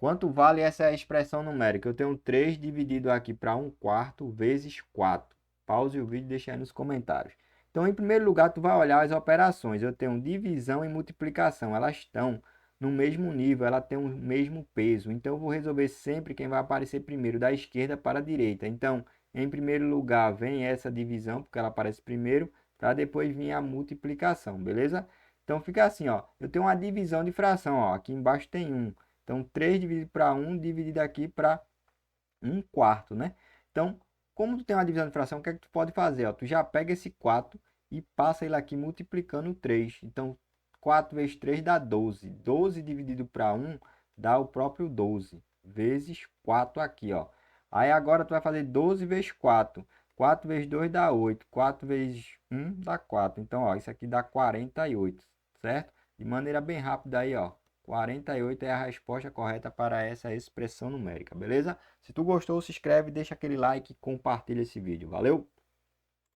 Quanto vale essa expressão numérica? Eu tenho 3 dividido aqui para 1/4 vezes 4. Pause o vídeo e deixa aí nos comentários. Então, em primeiro lugar, tu vai olhar as operações. Eu tenho divisão e multiplicação. Elas estão no mesmo nível, ela tem o mesmo peso. Então, eu vou resolver sempre quem vai aparecer primeiro, da esquerda para a direita. Então, em primeiro lugar, vem essa divisão, porque ela aparece primeiro, para depois vir a multiplicação, beleza? Então, fica assim, ó. Eu tenho uma divisão de fração, ó. Aqui embaixo tem 1. Então, 3 dividido para 1, dividido aqui para 1/4, né? Então, como tu tem uma divisão de fração, o que é que tu pode fazer? Ó? Tu já pega esse 4 e passa ele aqui multiplicando 3. Então, 4 vezes 3 dá 12. 12 dividido para 1 dá o próprio 12, vezes 4 aqui, ó. Aí agora tu vai fazer 12 vezes 4. 4 vezes 2 dá 8. 4 vezes 1 dá 4. Então, ó, isso aqui dá 48, certo? De maneira bem rápida aí, ó. 48 é a resposta correta para essa expressão numérica, beleza? Se tu gostou, se inscreve, deixa aquele like e compartilha esse vídeo. Valeu!